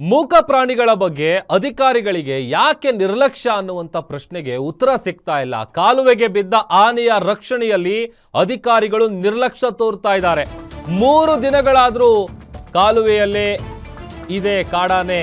ಮೂಕ ಪ್ರಾಣಿಗಳ ಬಗ್ಗೆ ಅಧಿಕಾರಿಗಳಿಗೆ ಯಾಕೆ ನಿರ್ಲಕ್ಷ್ಯ ಅನ್ನುವಂತ ಪ್ರಶ್ನೆಗೆ ಉತ್ತರ ಸಿಗ್ತಾ ಇಲ್ಲ. ಕಾಲುವೆಗೆ ಬಿದ್ದ ಆನೆಯ ರಕ್ಷಣೆಯಲ್ಲಿ ಅಧಿಕಾರಿಗಳು ನಿರ್ಲಕ್ಷ್ಯ ತೋರ್ತಾ ಇದ್ದಾರೆ. 3 ದಿನಗಳಾದರೂ ಕಾಲುವೆಯಲ್ಲೇ ಇದೆ ಕಾಡಾನೆ.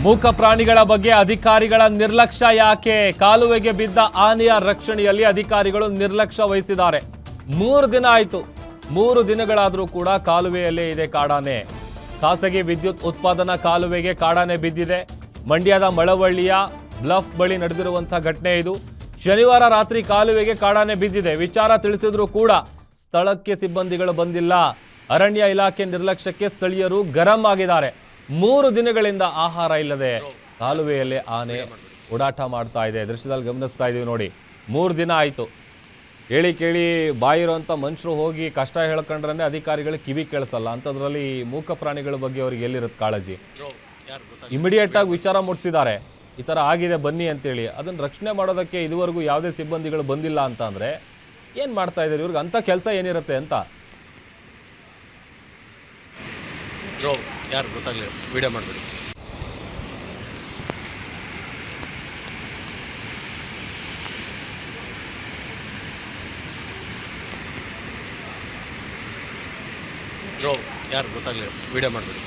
ಮೂಕ ಪ್ರಾಣಿಗಳ ಬಗ್ಗೆ ಅಧಿಕಾರಿಗಳ ನಿರ್ಲಕ್ಷ್ಯ ಯಾಕೆ? ಕಾಲುವೆಗೆ ಬಿದ್ದ ಆನೆಯ ರಕ್ಷಣೆಯಲ್ಲಿ ಅಧಿಕಾರಿಗಳು ನಿರ್ಲಕ್ಷ್ಯ ವಹಿಸಿದ್ದಾರೆ. 3 ದಿನ ಆಯಿತು. 3 ದಿನಗಳಾದರೂ ಕೂಡ ಕಾಲುವೆಯಲ್ಲೇ ಇದೆ ಕಾಡಾನೆ. ಖಾಸಗಿ ವಿದ್ಯುತ್ ಉತ್ಪಾದನಾ ಕಾಲುವೆಗೆ ಕಾಡಾನೆ ಬಿದ್ದಿದೆ. ಮಂಡ್ಯದ ಮಳವಳ್ಳಿಯ ಬ್ಲಫ್ ಬಳಿ ನಡೆದಿರುವಂತಹ ಘಟನೆ ಇದು. ಶನಿವಾರ ರಾತ್ರಿ ಕಾಲುವೆಗೆ ಕಾಡಾನೆ ಬಿದ್ದಿದೆ. ವಿಚಾರ ತಿಳಿಸಿದ್ರೂ ಕೂಡ ಸ್ಥಳಕ್ಕೆ ಸಿಬ್ಬಂದಿಗಳು ಬಂದಿಲ್ಲ. ಅರಣ್ಯ ಇಲಾಖೆ ನಿರ್ಲಕ್ಷ್ಯಕ್ಕೆ ಸ್ಥಳೀಯರು ಗರಂ ಆಗಿದ್ದಾರೆ. 3 ದಿನಗಳಿಂದ ಆಹಾರ ಇಲ್ಲದೆ ಕಾಲುವೆಯಲ್ಲೇ ಆನೆ ಓಡಾಟ ಮಾಡ್ತಾ ಇದೆ. ದೃಶ್ಯದಲ್ಲಿ ಗಮನಿಸ್ತಾ ಇದೀವಿ ನೋಡಿ. 3 ದಿನ ಆಯಿತು. ಹೇಳಿ ಕೇಳಿ ಬಾಯಿರುವಂಥ ಮನುಷ್ಯರು ಹೋಗಿ ಕಷ್ಟ ಹೇಳ್ಕೊಂಡ್ರೆ ಅಧಿಕಾರಿಗಳು ಕಿವಿ ಕೇಳಿಸಲ್ಲ. ಅಂಥದ್ರಲ್ಲಿ ಮೂಕ ಪ್ರಾಣಿಗಳ ಬಗ್ಗೆ ಅವ್ರಿಗೆ ಎಲ್ಲಿರುತ್ತೆ ಕಾಳಜಿ? ಇಮಿಡಿಯೇಟ್ ಆಗಿ ವಿಚಾರ ಮೂಡಿಸಿದ್ದಾರೆ, ಈ ಥರ ಆಗಿದೆ ಬನ್ನಿ ಅಂತೇಳಿ. ಅದನ್ನು ರಕ್ಷಣೆ ಮಾಡೋದಕ್ಕೆ ಇದುವರೆಗೂ ಯಾವುದೇ ಸಿಬ್ಬಂದಿಗಳು ಬಂದಿಲ್ಲ ಅಂತ ಅಂದರೆ ಏನು ಮಾಡ್ತಾ ಇದ್ದಾರೆ ಇವ್ರಿಗೆ? ಅಂಥ ಕೆಲಸ ಏನಿರುತ್ತೆ ಅಂತ ಯಾರು ಗೊತ್ತಾಗಲಿ, ವಿಡಿಯೋ ಮಾಡಬೇಡಿ. ಯಾರು ಗೊತ್ತಾಗಲಿ, ವಿಡಿಯೋ ಮಾಡಬೇಡಿ.